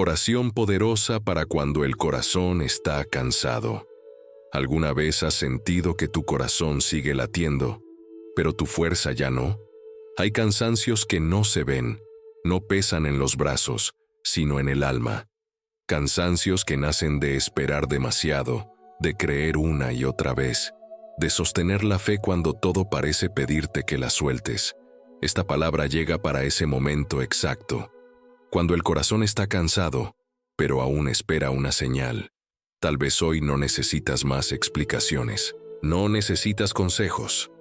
Oración poderosa para cuando el corazón está cansado. ¿Alguna vez has sentido que tu corazón sigue latiendo, pero tu fuerza ya no? Hay cansancios que no se ven, no pesan en los brazos, sino en el alma. Cansancios que nacen de esperar demasiado, de creer una y otra vez, de sostener la fe cuando todo parece pedirte que la sueltes. Esta palabra llega para ese momento exacto, cuando el corazón está cansado, pero aún espera una señal. Tal vez hoy no necesitas más explicaciones, no necesitas consejos,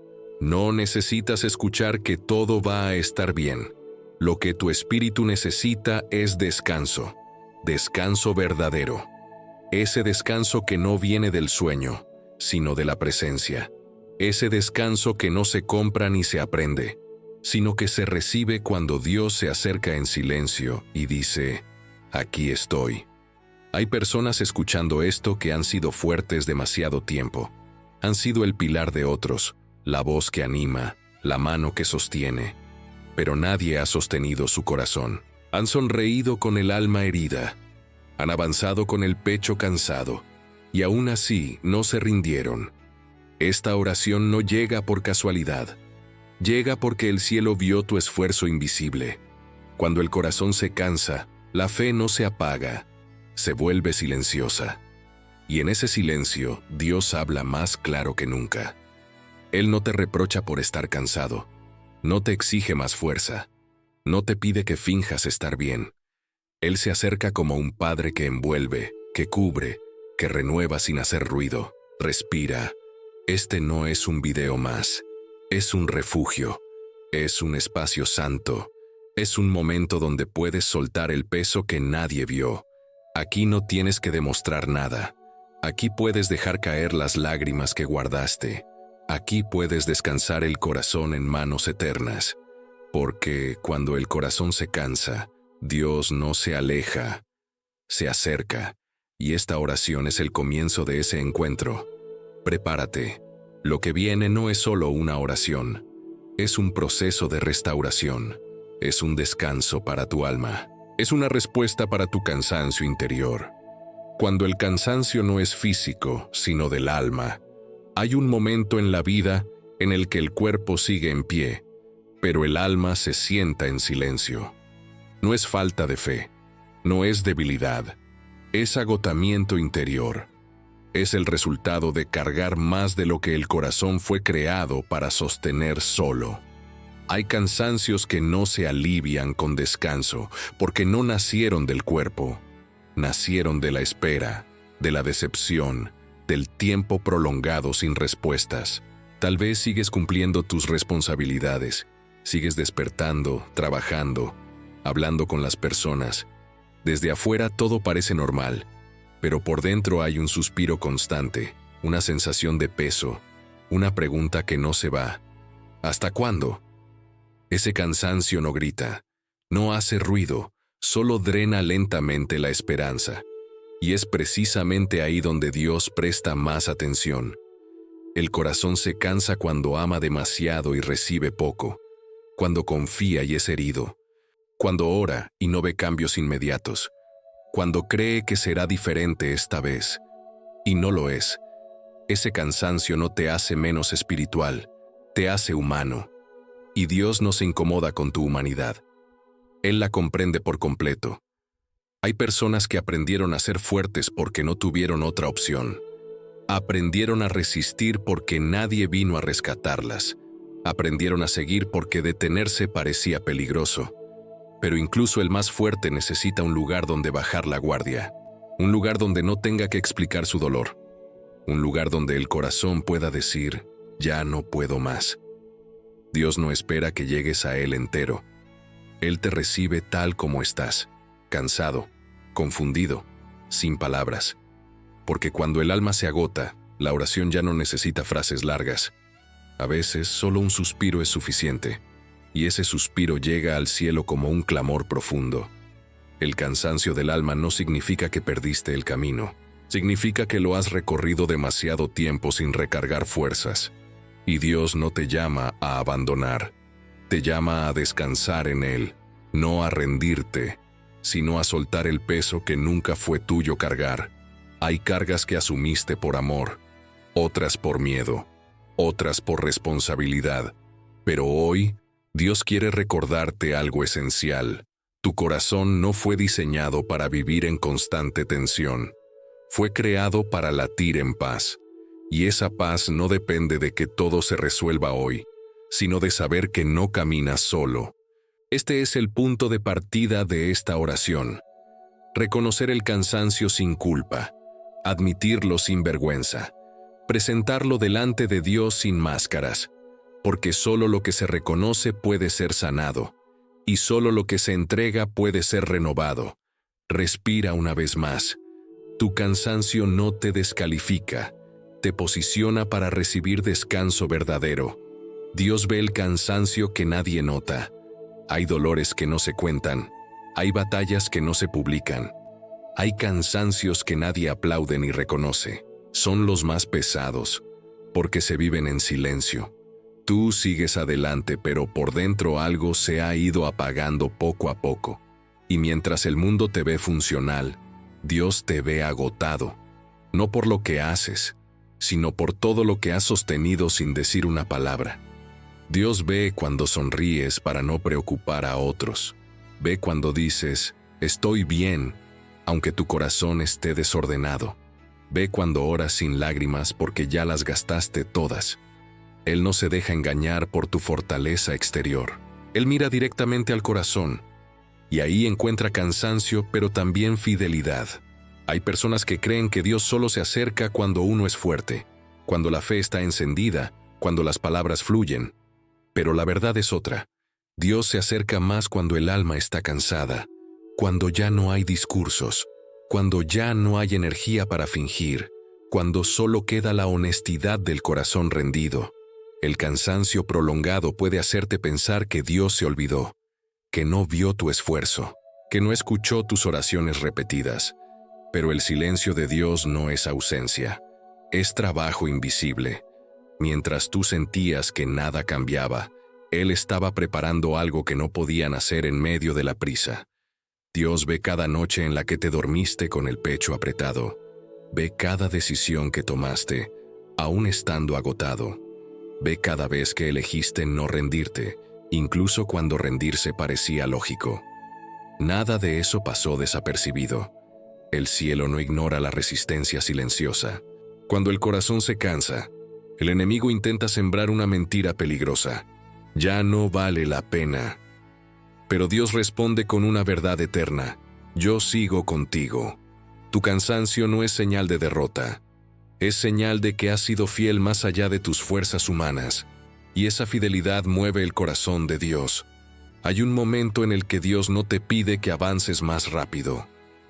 no necesitas escuchar que todo va a estar bien. Lo que tu espíritu necesita es descanso, descanso verdadero. Ese descanso que no viene del sueño, sino de la presencia. Ese descanso que no se compra ni se aprende, sino que se recibe cuando Dios se acerca en silencio y dice, aquí estoy. Hay personas escuchando esto que han sido fuertes demasiado tiempo. Han sido el pilar de otros, la voz que anima, la mano que sostiene. Pero nadie ha sostenido su corazón. Han sonreído con el alma herida. Han avanzado con el pecho cansado. Y aún así no se rindieron. Esta oración no llega por casualidad. Llega porque el cielo vio tu esfuerzo invisible. Cuando el corazón se cansa, la fe no se apaga, se vuelve silenciosa. Y en ese silencio, Dios habla más claro que nunca. Él no te reprocha por estar cansado, no te exige más fuerza, no te pide que finjas estar bien. Él se acerca como un padre que envuelve, que cubre, que renueva sin hacer ruido. Respira. Este no es un video más. Es un refugio, es un espacio santo, es un momento donde puedes soltar el peso que nadie vio. Aquí no tienes que demostrar nada. Aquí puedes dejar caer las lágrimas que guardaste. Aquí puedes descansar el corazón en manos eternas. Porque cuando el corazón se cansa, Dios no se aleja, se acerca. Y esta oración es el comienzo de ese encuentro. Prepárate. Lo que viene no es solo una oración, es un proceso de restauración, es un descanso para tu alma, es una respuesta para tu cansancio interior. Cuando el cansancio no es físico, sino del alma, hay un momento en la vida en el que el cuerpo sigue en pie, pero el alma se sienta en silencio. No es falta de fe, no es debilidad, es agotamiento interior. Es el resultado de cargar más de lo que el corazón fue creado para sostener solo. Hay cansancios que no se alivian con descanso, porque no nacieron del cuerpo. Nacieron de la espera, de la decepción, del tiempo prolongado sin respuestas. Tal vez sigues cumpliendo tus responsabilidades, sigues despertando, trabajando, hablando con las personas. Desde afuera todo parece normal. Pero por dentro hay un suspiro constante, una sensación de peso, una pregunta que no se va. ¿Hasta cuándo? Ese cansancio no grita, no hace ruido, solo drena lentamente la esperanza. Y es precisamente ahí donde Dios presta más atención. El corazón se cansa cuando ama demasiado y recibe poco, cuando confía y es herido, cuando ora y no ve cambios inmediatos, cuando cree que será diferente esta vez, y no lo es. Ese cansancio no te hace menos espiritual, te hace humano. Y Dios no se incomoda con tu humanidad. Él la comprende por completo. Hay personas que aprendieron a ser fuertes porque no tuvieron otra opción. Aprendieron a resistir porque nadie vino a rescatarlas. Aprendieron a seguir porque detenerse parecía peligroso. Pero incluso el más fuerte necesita un lugar donde bajar la guardia, un lugar donde no tenga que explicar su dolor, un lugar donde el corazón pueda decir, ya no puedo más. Dios no espera que llegues a Él entero. Él te recibe tal como estás, cansado, confundido, sin palabras. Porque cuando el alma se agota, la oración ya no necesita frases largas. A veces solo un suspiro es suficiente. Y ese suspiro llega al cielo como un clamor profundo. El cansancio del alma no significa que perdiste el camino, significa que lo has recorrido demasiado tiempo sin recargar fuerzas. Y Dios no te llama a abandonar, te llama a descansar en Él, no a rendirte, sino a soltar el peso que nunca fue tuyo cargar. Hay cargas que asumiste por amor, otras por miedo, otras por responsabilidad. Pero hoy, Dios quiere recordarte algo esencial. Tu corazón no fue diseñado para vivir en constante tensión. Fue creado para latir en paz. Y esa paz no depende de que todo se resuelva hoy, sino de saber que no caminas solo. Este es el punto de partida de esta oración. Reconocer el cansancio sin culpa, admitirlo sin vergüenza, presentarlo delante de Dios sin máscaras, porque solo lo que se reconoce puede ser sanado, y solo lo que se entrega puede ser renovado. Respira una vez más. Tu cansancio no te descalifica, te posiciona para recibir descanso verdadero. Dios ve el cansancio que nadie nota. Hay dolores que no se cuentan, hay batallas que no se publican, hay cansancios que nadie aplaude ni reconoce. Son los más pesados, porque se viven en silencio. Tú sigues adelante, pero por dentro algo se ha ido apagando poco a poco. Y mientras el mundo te ve funcional, Dios te ve agotado, no por lo que haces, sino por todo lo que has sostenido sin decir una palabra. Dios ve cuando sonríes para no preocupar a otros. Ve cuando dices, estoy bien, aunque tu corazón esté desordenado. Ve cuando oras sin lágrimas porque ya las gastaste todas. Él no se deja engañar por tu fortaleza exterior. Él mira directamente al corazón, y ahí encuentra cansancio, pero también fidelidad. Hay personas que creen que Dios solo se acerca cuando uno es fuerte, cuando la fe está encendida, cuando las palabras fluyen. Pero la verdad es otra. Dios se acerca más cuando el alma está cansada, cuando ya no hay discursos, cuando ya no hay energía para fingir, cuando solo queda la honestidad del corazón rendido. El cansancio prolongado puede hacerte pensar que Dios se olvidó, que no vio tu esfuerzo, que no escuchó tus oraciones repetidas. Pero el silencio de Dios no es ausencia, es trabajo invisible. Mientras tú sentías que nada cambiaba, Él estaba preparando algo que no podían hacer en medio de la prisa. Dios ve cada noche en la que te dormiste con el pecho apretado. Ve cada decisión que tomaste, aún estando agotado. Ve cada vez que elegiste no rendirte, incluso cuando rendirse parecía lógico. Nada de eso pasó desapercibido. El cielo no ignora la resistencia silenciosa. Cuando el corazón se cansa, el enemigo intenta sembrar una mentira peligrosa. Ya no vale la pena. Pero Dios responde con una verdad eterna. Yo sigo contigo. Tu cansancio no es señal de derrota. Es señal de que has sido fiel más allá de tus fuerzas humanas. Y esa fidelidad mueve el corazón de Dios. Hay un momento en el que Dios no te pide que avances más rápido.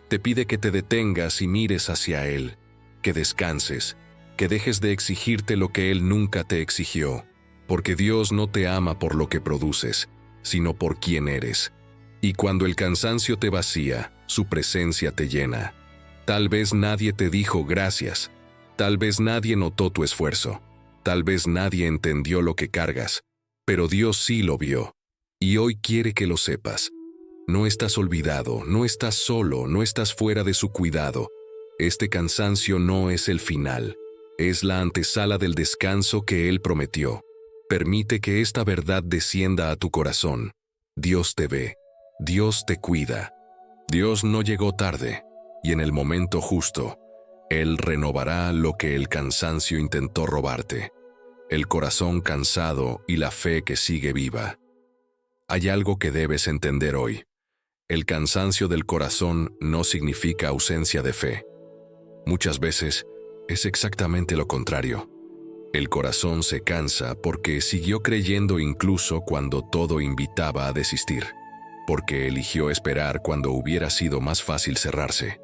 Te pide que te detengas y mires hacia Él, que descanses, que dejes de exigirte lo que Él nunca te exigió, porque Dios no te ama por lo que produces, sino por quién eres. Y cuando el cansancio te vacía, su presencia te llena. Tal vez nadie te dijo gracias, tal vez nadie notó tu esfuerzo, tal vez nadie entendió lo que cargas, pero Dios sí lo vio. Y hoy quiere que lo sepas. No estás olvidado, no estás solo, no estás fuera de su cuidado. Este cansancio no es el final, es la antesala del descanso que Él prometió. Permite que esta verdad descienda a tu corazón. Dios te ve, Dios te cuida. Dios no llegó tarde, y en el momento justo, Él renovará lo que el cansancio intentó robarte. El corazón cansado y la fe que sigue viva. Hay algo que debes entender hoy. El cansancio del corazón no significa ausencia de fe. Muchas veces es exactamente lo contrario. El corazón se cansa porque siguió creyendo incluso cuando todo invitaba a desistir, porque eligió esperar cuando hubiera sido más fácil cerrarse,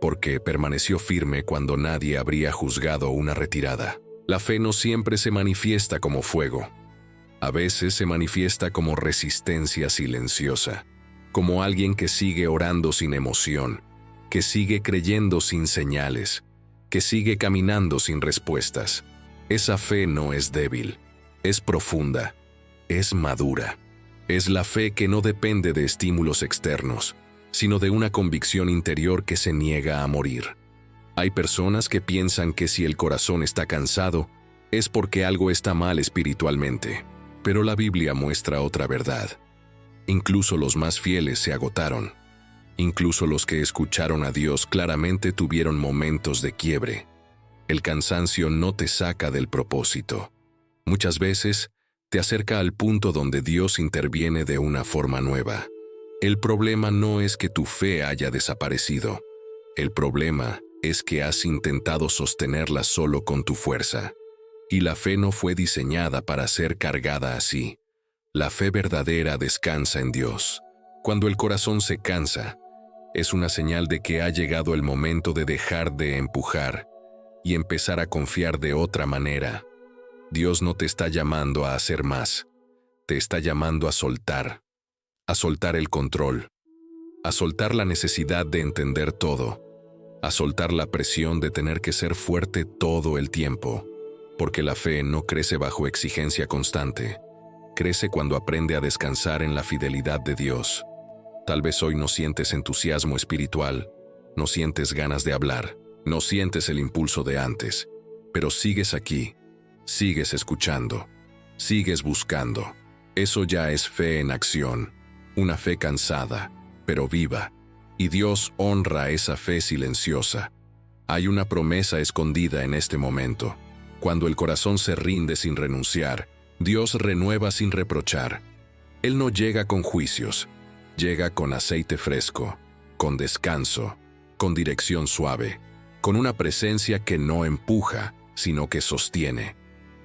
porque permaneció firme cuando nadie habría juzgado una retirada. La fe no siempre se manifiesta como fuego. A veces se manifiesta como resistencia silenciosa, como alguien que sigue orando sin emoción, que sigue creyendo sin señales, que sigue caminando sin respuestas. Esa fe no es débil, es profunda, es madura. Es la fe que no depende de estímulos externos, sino de una convicción interior que se niega a morir. Hay personas que piensan que si el corazón está cansado, es porque algo está mal espiritualmente. Pero la Biblia muestra otra verdad. Incluso los más fieles se agotaron. Incluso los que escucharon a Dios claramente tuvieron momentos de quiebre. El cansancio no te saca del propósito. Muchas veces te acerca al punto donde Dios interviene de una forma nueva. El problema no es que tu fe haya desaparecido. El problema es que has intentado sostenerla solo con tu fuerza. Y la fe no fue diseñada para ser cargada así. La fe verdadera descansa en Dios. Cuando el corazón se cansa, es una señal de que ha llegado el momento de dejar de empujar y empezar a confiar de otra manera. Dios no te está llamando a hacer más, te está llamando a soltar el control, a soltar la necesidad de entender todo, a soltar la presión de tener que ser fuerte todo el tiempo, porque la fe no crece bajo exigencia constante, crece cuando aprende a descansar en la fidelidad de Dios. Tal vez hoy no sientes entusiasmo espiritual, no sientes ganas de hablar, no sientes el impulso de antes, pero sigues aquí, sigues escuchando, sigues buscando. Eso ya es fe en acción, una fe cansada, pero viva, y Dios honra esa fe silenciosa. Hay una promesa escondida en este momento. Cuando el corazón se rinde sin renunciar, Dios renueva sin reprochar. Él no llega con juicios, llega con aceite fresco, con descanso, con dirección suave, con una presencia que no empuja, sino que sostiene.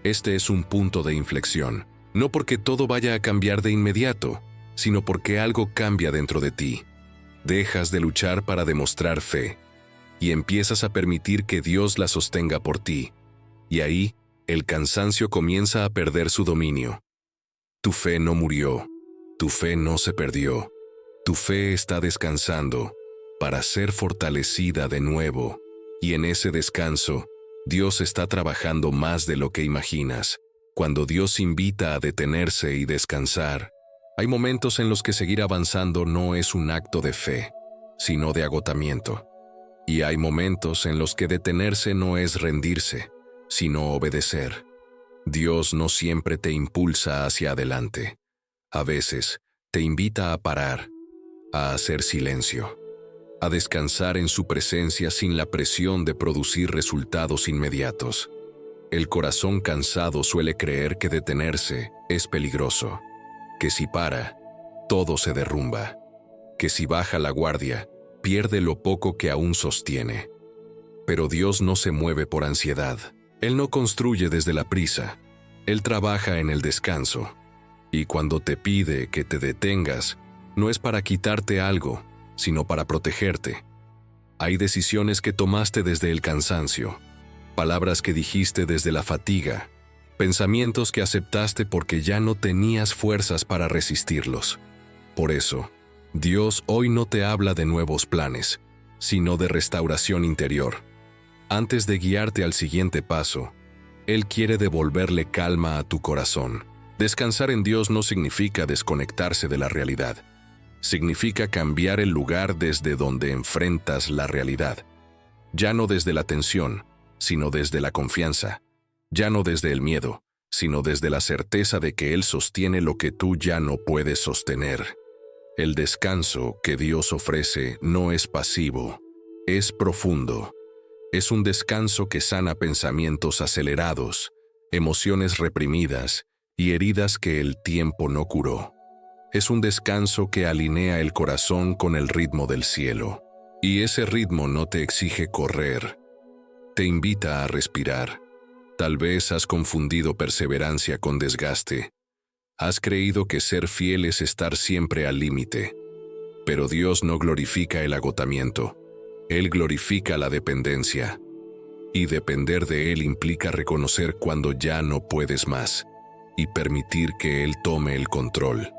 Este es un punto de inflexión, no porque todo vaya a cambiar de inmediato, sino porque algo cambia dentro de ti. Dejas de luchar para demostrar fe, y empiezas a permitir que Dios la sostenga por ti. Y ahí, el cansancio comienza a perder su dominio. Tu fe no murió, tu fe no se perdió. Tu fe está descansando para ser fortalecida de nuevo, y en ese descanso, Dios está trabajando más de lo que imaginas. Cuando Dios invita a detenerse y descansar, hay momentos en los que seguir avanzando no es un acto de fe, sino de agotamiento. Y hay momentos en los que detenerse no es rendirse, sino obedecer. Dios no siempre te impulsa hacia adelante. A veces, te invita a parar, a hacer silencio, a descansar en su presencia sin la presión de producir resultados inmediatos. El corazón cansado suele creer que detenerse es peligroso, que si para, todo se derrumba, que si baja la guardia, pierde lo poco que aún sostiene. Pero Dios no se mueve por ansiedad. Él no construye desde la prisa. Él trabaja en el descanso. Y cuando te pide que te detengas, no es para quitarte algo, sino para protegerte. Hay decisiones que tomaste desde el cansancio, palabras que dijiste desde la fatiga, pensamientos que aceptaste porque ya no tenías fuerzas para resistirlos. Por eso, Dios hoy no te habla de nuevos planes, sino de restauración interior. Antes de guiarte al siguiente paso, Él quiere devolverle calma a tu corazón. Descansar en Dios no significa desconectarse de la realidad. Significa cambiar el lugar desde donde enfrentas la realidad. Ya no desde la tensión, sino desde la confianza. Ya no desde el miedo, sino desde la certeza de que Él sostiene lo que tú ya no puedes sostener. El descanso que Dios ofrece no es pasivo, es profundo. Es un descanso que sana pensamientos acelerados, emociones reprimidas y heridas que el tiempo no curó. Es un descanso que alinea el corazón con el ritmo del cielo. Y ese ritmo no te exige correr, te invita a respirar. Tal vez has confundido perseverancia con desgaste. Has creído que ser fiel es estar siempre al límite. Pero Dios no glorifica el agotamiento. Él glorifica la dependencia. Y depender de Él implica reconocer cuando ya no puedes más y permitir que Él tome el control.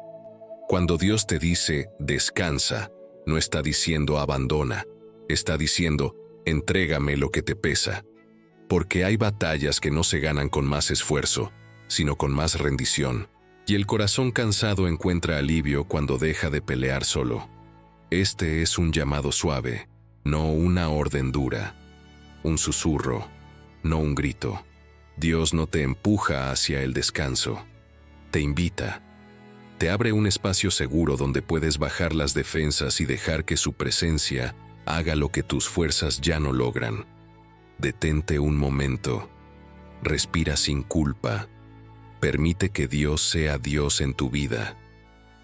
Cuando Dios te dice, descansa, no está diciendo abandona, está diciendo, entrégame lo que te pesa. Porque hay batallas que no se ganan con más esfuerzo, sino con más rendición. Y el corazón cansado encuentra alivio cuando deja de pelear solo. Este es un llamado suave, no una orden dura. Un susurro, no un grito. Dios no te empuja hacia el descanso. Te invita. Te abre un espacio seguro donde puedes bajar las defensas y dejar que su presencia haga lo que tus fuerzas ya no logran. Detente un momento. Respira sin culpa. Permite que Dios sea Dios en tu vida.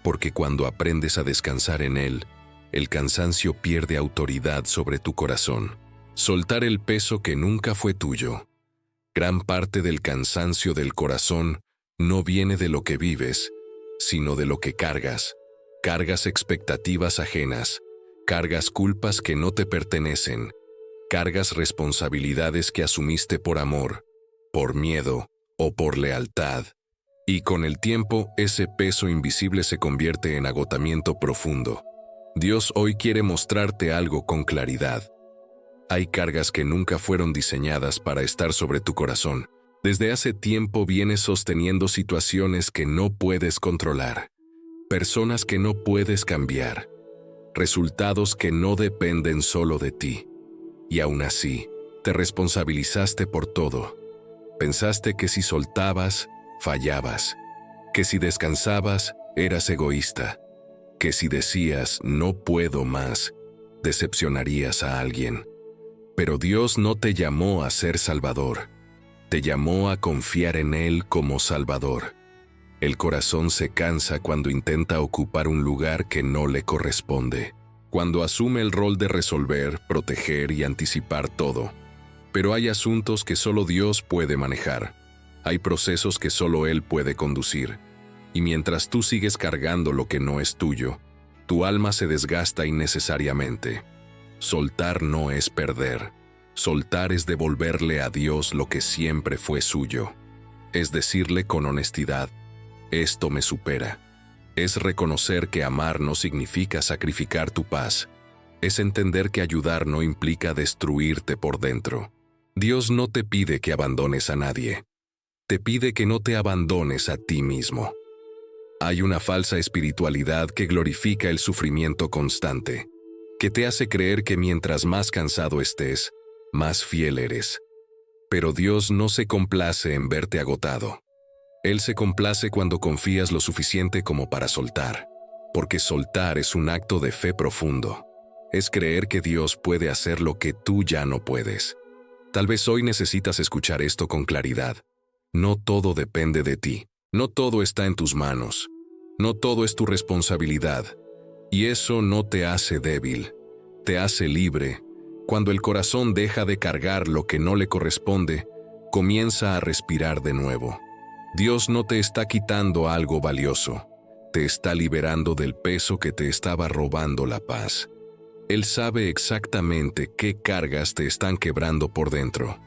Porque cuando aprendes a descansar en Él, el cansancio pierde autoridad sobre tu corazón. Soltar el peso que nunca fue tuyo. Gran parte del cansancio del corazón no viene de lo que vives, sino de lo que cargas. Cargas expectativas ajenas, cargas culpas que no te pertenecen, cargas responsabilidades que asumiste por amor, por miedo o por lealtad. Y con el tiempo, ese peso invisible se convierte en agotamiento profundo. Dios hoy quiere mostrarte algo con claridad. Hay cargas que nunca fueron diseñadas para estar sobre tu corazón. Desde hace tiempo vienes sosteniendo situaciones que no puedes controlar, personas que no puedes cambiar, resultados que no dependen solo de ti. Y aún así, te responsabilizaste por todo. Pensaste que si soltabas, fallabas, que si descansabas, eras egoísta, que si decías no puedo más, decepcionarías a alguien. Pero Dios no te llamó a ser Salvador. Te llamó a confiar en Él como Salvador. El corazón se cansa cuando intenta ocupar un lugar que no le corresponde, cuando asume el rol de resolver, proteger y anticipar todo. Pero hay asuntos que solo Dios puede manejar. Hay procesos que solo Él puede conducir. Y mientras tú sigues cargando lo que no es tuyo, tu alma se desgasta innecesariamente. Soltar no es perder. Soltar es devolverle a Dios lo que siempre fue suyo. Es decirle con honestidad, esto me supera. Es reconocer que amar no significa sacrificar tu paz. Es entender que ayudar no implica destruirte por dentro. Dios no te pide que abandones a nadie. Te pide que no te abandones a ti mismo. Hay una falsa espiritualidad que glorifica el sufrimiento constante, que te hace creer que mientras más cansado estés, más fiel eres. Pero Dios no se complace en verte agotado. Él se complace cuando confías lo suficiente como para soltar, porque soltar es un acto de fe profundo. Es creer que Dios puede hacer lo que tú ya no puedes. Tal vez hoy necesitas escuchar esto con claridad. No todo depende de ti. No todo está en tus manos. No todo es tu responsabilidad. Y eso no te hace débil. Te hace libre. Cuando el corazón deja de cargar lo que no le corresponde, comienza a respirar de nuevo. Dios no te está quitando algo valioso. Te está liberando del peso que te estaba robando la paz. Él sabe exactamente qué cargas te están quebrando por dentro.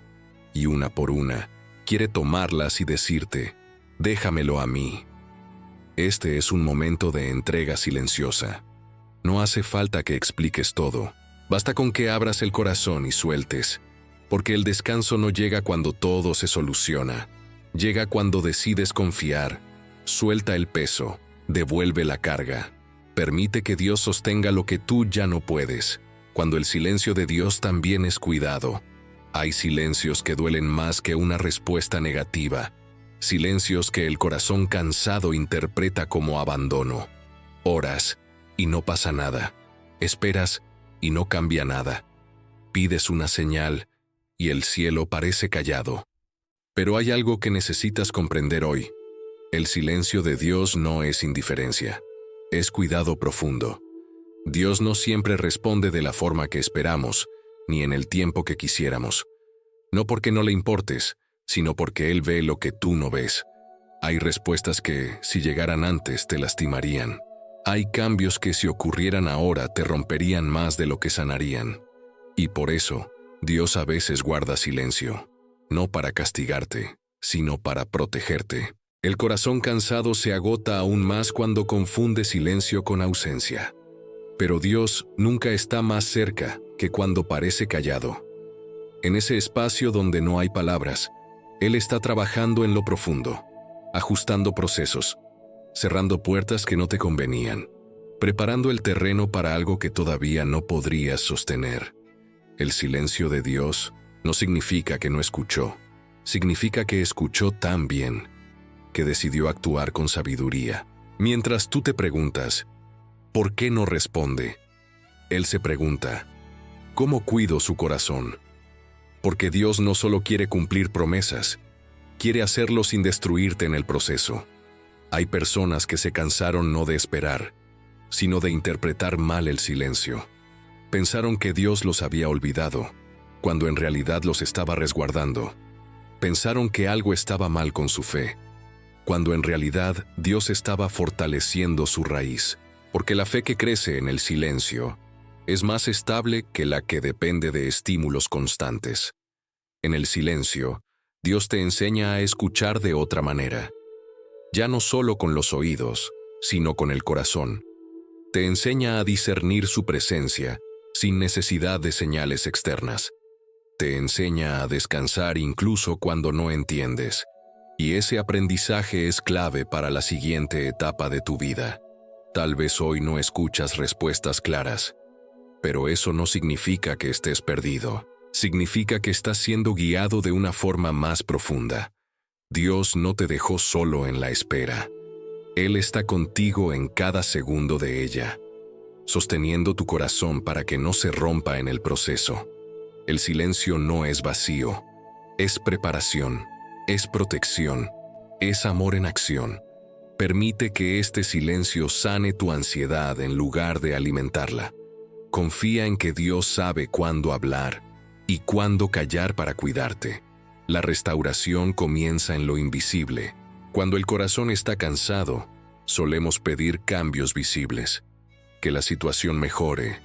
Y una por una, quiere tomarlas y decirte, déjamelo a mí. Este es un momento de entrega silenciosa. No hace falta que expliques todo. Basta con que abras el corazón y sueltes, porque el descanso no llega cuando todo se soluciona. Llega cuando decides confiar. Suelta el peso, devuelve la carga. Permite que Dios sostenga lo que tú ya no puedes. Cuando el silencio de Dios también es cuidado. Hay silencios que duelen más que una respuesta negativa. Silencios que el corazón cansado interpreta como abandono. Oras y no pasa nada. Esperas y no cambia nada. Pides una señal y el cielo parece callado. Pero hay algo que necesitas comprender hoy. El silencio de Dios no es indiferencia. Es cuidado profundo. Dios no siempre responde de la forma que esperamos, ni en el tiempo que quisiéramos. No porque no le importes, sino porque Él ve lo que tú no ves. Hay respuestas que, si llegaran antes, te lastimarían. Hay cambios que si ocurrieran ahora te romperían más de lo que sanarían. Y por eso, Dios a veces guarda silencio, no para castigarte, sino para protegerte. El corazón cansado se agota aún más cuando confunde silencio con ausencia. Pero Dios nunca está más cerca que cuando parece callado. En ese espacio donde no hay palabras, Él está trabajando en lo profundo, ajustando procesos, cerrando puertas que no te convenían, preparando el terreno para algo que todavía no podrías sostener. El silencio de Dios no significa que no escuchó, significa que escuchó tan bien, que decidió actuar con sabiduría. Mientras tú te preguntas, ¿por qué no responde? Él se pregunta, ¿cómo cuido su corazón? Porque Dios no solo quiere cumplir promesas, quiere hacerlo sin destruirte en el proceso. Hay personas que se cansaron no de esperar, sino de interpretar mal el silencio. Pensaron que Dios los había olvidado, cuando en realidad los estaba resguardando. Pensaron que algo estaba mal con su fe, cuando en realidad Dios estaba fortaleciendo su raíz, porque la fe que crece en el silencio es más estable que la que depende de estímulos constantes. En el silencio, Dios te enseña a escuchar de otra manera, ya no solo con los oídos, sino con el corazón. Te enseña a discernir su presencia sin necesidad de señales externas. Te enseña a descansar incluso cuando no entiendes. Y ese aprendizaje es clave para la siguiente etapa de tu vida. Tal vez hoy no escuchas respuestas claras, pero eso no significa que estés perdido. Significa que estás siendo guiado de una forma más profunda. Dios no te dejó solo en la espera. Él está contigo en cada segundo de ella, sosteniendo tu corazón para que no se rompa en el proceso. El silencio no es vacío, es preparación, es protección, es amor en acción. Permite que este silencio sane tu ansiedad en lugar de alimentarla. Confía en que Dios sabe cuándo hablar y cuándo callar para cuidarte. La restauración comienza en lo invisible. Cuando el corazón está cansado, solemos pedir cambios visibles. Que la situación mejore,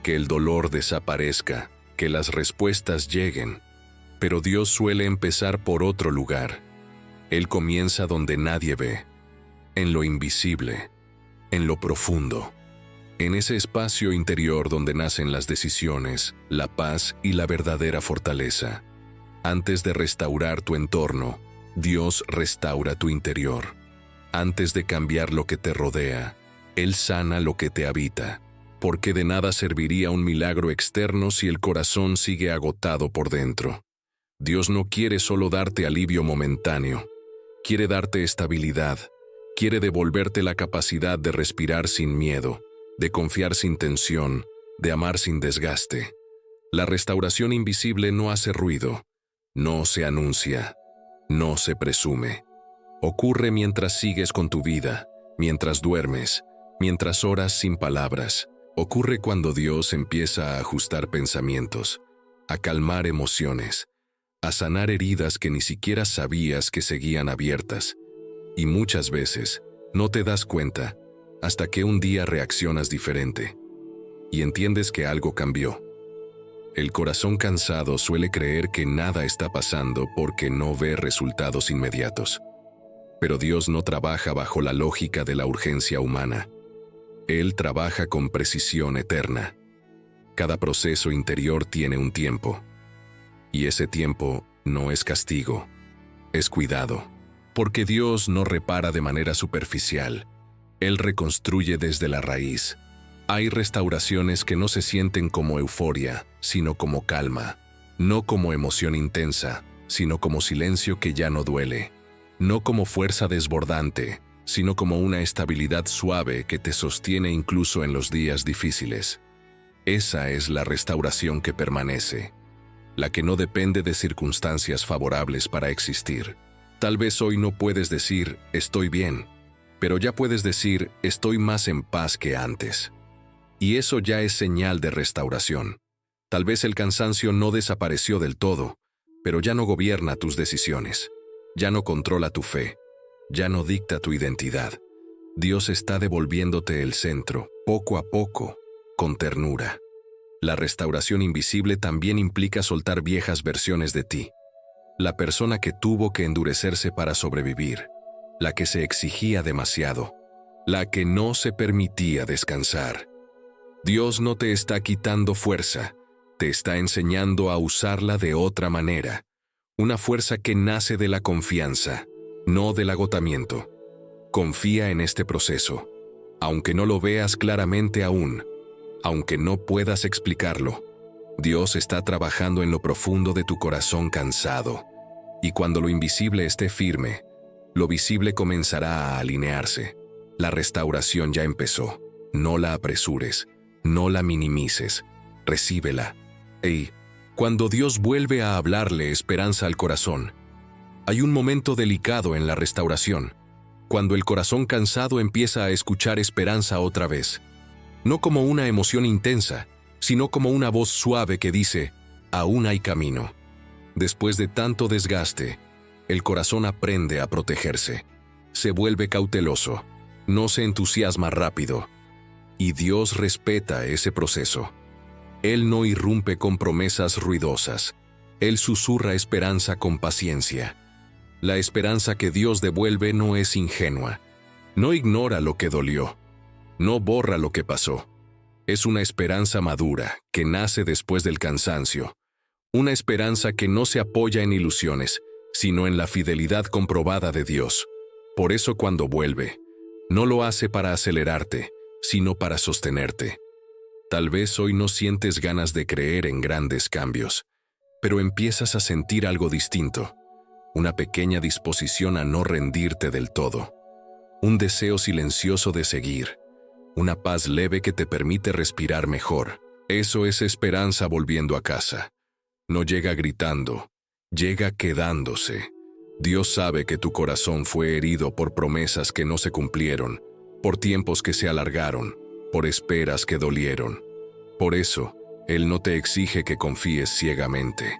que el dolor desaparezca, que las respuestas lleguen. Pero Dios suele empezar por otro lugar. Él comienza donde nadie ve, en lo invisible, en lo profundo, en ese espacio interior donde nacen las decisiones, la paz y la verdadera fortaleza. Antes de restaurar tu entorno, Dios restaura tu interior. Antes de cambiar lo que te rodea, Él sana lo que te habita, porque de nada serviría un milagro externo si el corazón sigue agotado por dentro. Dios no quiere solo darte alivio momentáneo, quiere darte estabilidad, quiere devolverte la capacidad de respirar sin miedo, de confiar sin tensión, de amar sin desgaste. La restauración invisible no hace ruido, no se anuncia, no se presume. Ocurre mientras sigues con tu vida, mientras duermes, mientras oras sin palabras. Ocurre cuando Dios empieza a ajustar pensamientos, a calmar emociones, a sanar heridas que ni siquiera sabías que seguían abiertas. Y muchas veces no te das cuenta hasta que un día reaccionas diferente y entiendes que algo cambió. El corazón cansado suele creer que nada está pasando porque no ve resultados inmediatos. Pero Dios no trabaja bajo la lógica de la urgencia humana. Él trabaja con precisión eterna. Cada proceso interior tiene un tiempo. Y ese tiempo no es castigo, es cuidado. Porque Dios no repara de manera superficial. Él reconstruye desde la raíz. Hay restauraciones que no se sienten como euforia, sino como calma. No como emoción intensa, sino como silencio que ya no duele. No como fuerza desbordante, sino como una estabilidad suave que te sostiene incluso en los días difíciles. Esa es la restauración que permanece, la que no depende de circunstancias favorables para existir. Tal vez hoy no puedes decir, estoy bien, pero ya puedes decir, estoy más en paz que antes. Y eso ya es señal de restauración. Tal vez el cansancio no desapareció del todo, pero ya no gobierna tus decisiones, ya no controla tu fe, ya no dicta tu identidad. Dios está devolviéndote el centro, poco a poco, con ternura. La restauración invisible también implica soltar viejas versiones de ti. La persona que tuvo que endurecerse para sobrevivir, la que se exigía demasiado, la que no se permitía descansar. Dios no te está quitando fuerza, te está enseñando a usarla de otra manera. Una fuerza que nace de la confianza, no del agotamiento. Confía en este proceso. Aunque no lo veas claramente aún, aunque no puedas explicarlo, Dios está trabajando en lo profundo de tu corazón cansado, y cuando lo invisible esté firme, lo visible comenzará a alinearse. La restauración ya empezó. No la apresures, no la minimices, recíbela. Cuando Dios vuelve a hablarle esperanza al corazón, hay un momento delicado en la restauración, cuando el corazón cansado empieza a escuchar esperanza otra vez, no como una emoción intensa, sino como una voz suave que dice, aún hay camino. Después de tanto desgaste, el corazón aprende a protegerse, se vuelve cauteloso, no se entusiasma rápido, y Dios respeta ese proceso. Él no irrumpe con promesas ruidosas, Él susurra esperanza con paciencia. La esperanza que Dios devuelve no es ingenua, no ignora lo que dolió, no borra lo que pasó. Es una esperanza madura que nace después del cansancio, una esperanza que no se apoya en ilusiones, sino en la fidelidad comprobada de Dios. Por eso cuando vuelve, no lo hace para acelerarte, sino para sostenerte. Tal vez hoy no sientes ganas de creer en grandes cambios, pero empiezas a sentir algo distinto, una pequeña disposición a no rendirte del todo, un deseo silencioso de seguir, una paz leve que te permite respirar mejor. Eso es esperanza volviendo a casa. No llega gritando, llega quedándose. Dios sabe que tu corazón fue herido por promesas que no se cumplieron, por tiempos que se alargaron, por esperas que dolieron. Por eso, Él no te exige que confíes ciegamente.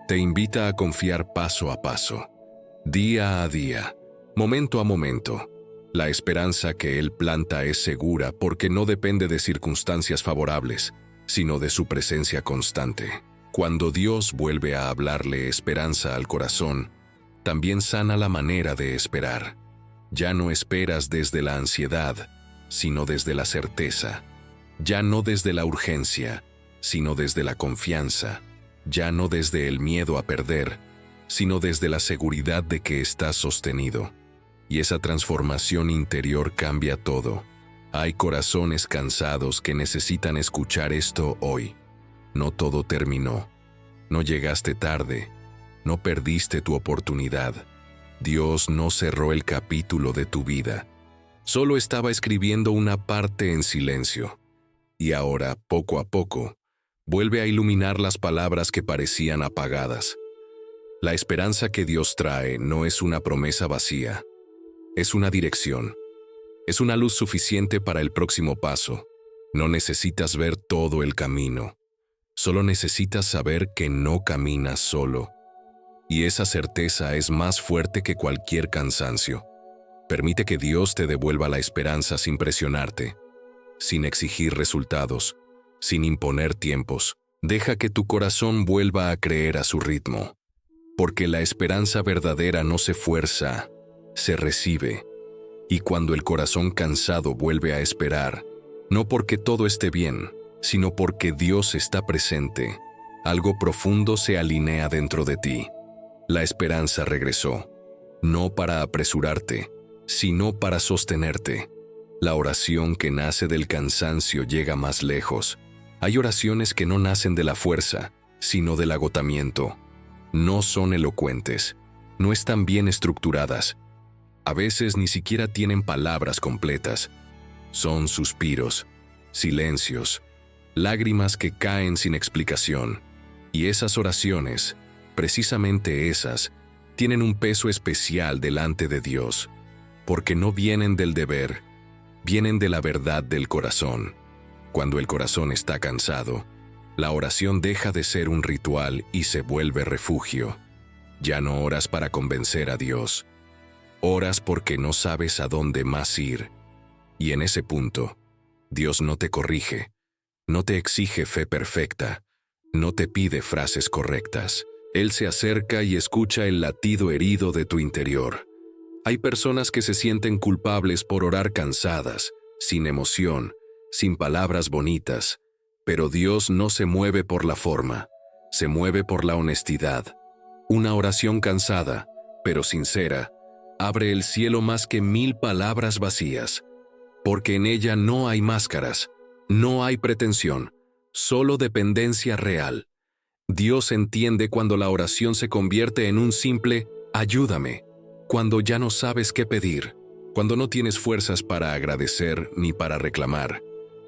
Te invita a confiar paso a paso, día a día, momento a momento. La esperanza que Él planta es segura porque no depende de circunstancias favorables, sino de su presencia constante. Cuando Dios vuelve a hablarle esperanza al corazón, también sana la manera de esperar. Ya no esperas desde la ansiedad, sino desde la certeza. Ya no desde la urgencia, sino desde la confianza. Ya no desde el miedo a perder, sino desde la seguridad de que estás sostenido. Y esa transformación interior cambia todo. Hay corazones cansados que necesitan escuchar esto hoy. No todo terminó. No llegaste tarde. No perdiste tu oportunidad. Dios no cerró el capítulo de tu vida. Solo estaba escribiendo una parte en silencio. Y ahora, poco a poco, vuelve a iluminar las palabras que parecían apagadas. La esperanza que Dios trae no es una promesa vacía. Es una dirección. Es una luz suficiente para el próximo paso. No necesitas ver todo el camino. Solo necesitas saber que no caminas solo. Y esa certeza es más fuerte que cualquier cansancio. Permite que Dios te devuelva la esperanza sin presionarte, sin exigir resultados, sin imponer tiempos. Deja que tu corazón vuelva a creer a su ritmo. Porque la esperanza verdadera no se fuerza, se recibe. Y cuando el corazón cansado vuelve a esperar, no porque todo esté bien, sino porque Dios está presente, algo profundo se alinea dentro de ti. La esperanza regresó, no para apresurarte, sino para sostenerte. La oración que nace del cansancio llega más lejos. Hay oraciones que no nacen de la fuerza, sino del agotamiento. No son elocuentes, no están bien estructuradas. A veces ni siquiera tienen palabras completas. Son suspiros, silencios, lágrimas que caen sin explicación. Y esas oraciones, precisamente esas, tienen un peso especial delante de Dios, porque no vienen del deber, vienen de la verdad del corazón. Cuando el corazón está cansado, la oración deja de ser un ritual y se vuelve refugio. Ya no oras para convencer a Dios. Oras porque no sabes a dónde más ir. Y en ese punto, Dios no te corrige, no te exige fe perfecta, no te pide frases correctas. Él se acerca y escucha el latido herido de tu interior. Hay personas que se sienten culpables por orar cansadas, sin emoción, sin palabras bonitas, pero Dios no se mueve por la forma, se mueve por la honestidad. Una oración cansada, pero sincera, abre el cielo más que 1000 palabras vacías. porque en ella no hay máscaras, no hay pretensión, solo dependencia real. Dios entiende cuando la oración se convierte en un simple «ayúdame», cuando ya no sabes qué pedir, cuando no tienes fuerzas para agradecer ni para reclamar.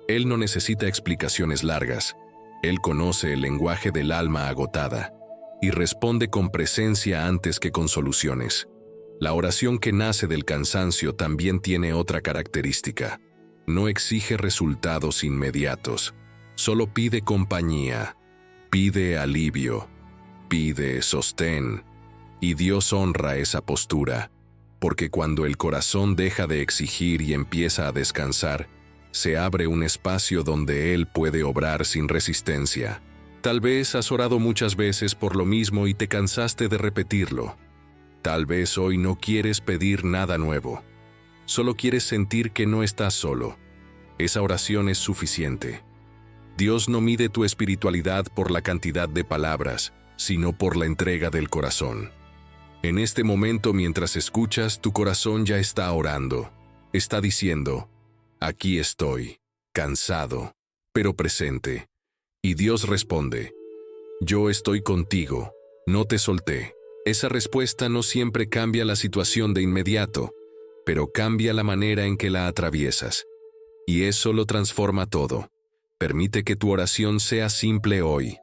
Él no necesita explicaciones largas. Él conoce el lenguaje del alma agotada y responde con presencia antes que con soluciones. La oración que nace del cansancio también tiene otra característica. No exige resultados inmediatos, solo pide compañía, pide alivio, pide sostén. Y Dios honra esa postura, porque cuando el corazón deja de exigir y empieza a descansar, se abre un espacio donde Él puede obrar sin resistencia. Tal vez has orado muchas veces por lo mismo y te cansaste de repetirlo. Tal vez hoy no quieres pedir nada nuevo. Solo quieres sentir que no estás solo. Esa oración es suficiente. Dios no mide tu espiritualidad por la cantidad de palabras, sino por la entrega del corazón. En este momento, mientras escuchas, tu corazón ya está orando. Está diciendo, aquí estoy, cansado, pero presente. Y Dios responde, yo estoy contigo, no te solté. Esa respuesta no siempre cambia la situación de inmediato, pero cambia la manera en que la atraviesas. Y eso lo transforma todo. Permite que tu oración sea simple hoy,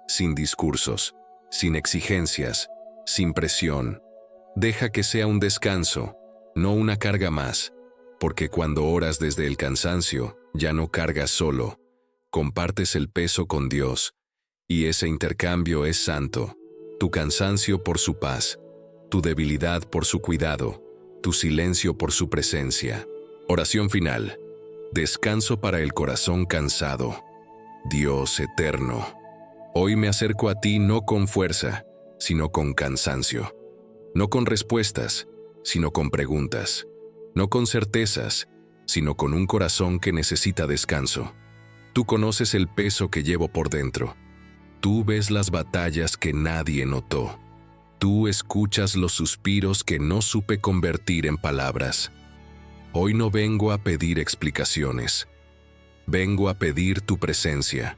sin discursos, sin exigencias, sin presión. Deja que sea un descanso, no una carga más, porque cuando oras desde el cansancio, ya no cargas solo, compartes el peso con Dios, y ese intercambio es santo. Tu cansancio por su paz, tu debilidad por su cuidado, tu silencio por su presencia. Oración final. Descanso para el corazón cansado. Dios eterno, hoy me acerco a ti no con fuerza, sino con cansancio. No con respuestas, sino con preguntas. No con certezas, sino con un corazón que necesita descanso. Tú conoces el peso que llevo por dentro. Tú ves las batallas que nadie notó. Tú escuchas los suspiros que no supe convertir en palabras. Hoy no vengo a pedir explicaciones. Vengo a pedir tu presencia.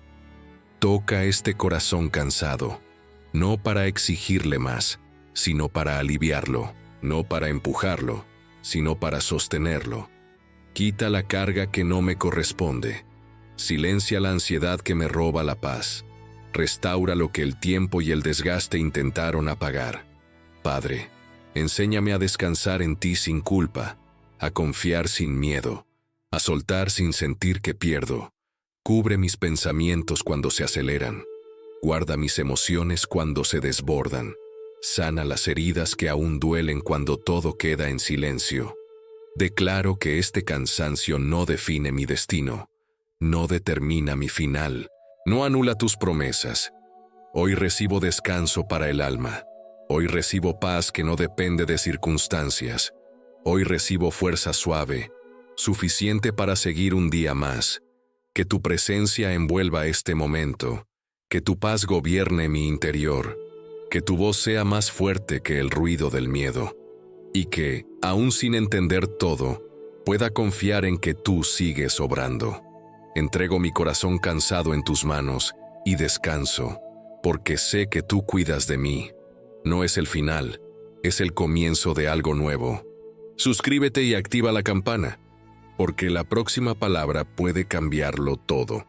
Toca este corazón cansado, no para exigirle más, sino para aliviarlo, no para empujarlo, sino para sostenerlo. Quita la carga que no me corresponde. Silencia la ansiedad que me roba la paz. Restaura lo que el tiempo y el desgaste intentaron apagar. Padre, enséñame a descansar en ti sin culpa, a confiar sin miedo, a soltar sin sentir que pierdo. Cubre mis pensamientos cuando se aceleran. Guarda mis emociones cuando se desbordan. Sana las heridas que aún duelen cuando todo queda en silencio. Declaro que este cansancio no define mi destino, no determina mi final, no anula tus promesas. Hoy recibo descanso para el alma. Hoy recibo paz que no depende de circunstancias. Hoy recibo fuerza suave, suficiente para seguir un día más. Que tu presencia envuelva este momento, que tu paz gobierne mi interior, que tu voz sea más fuerte que el ruido del miedo, y que, aún sin entender todo, pueda confiar en que tú sigues obrando. Entrego mi corazón cansado en tus manos y descanso, porque sé que tú cuidas de mí. No es el final, es el comienzo de algo nuevo. Suscríbete y activa la campana, porque la próxima palabra puede cambiarlo todo.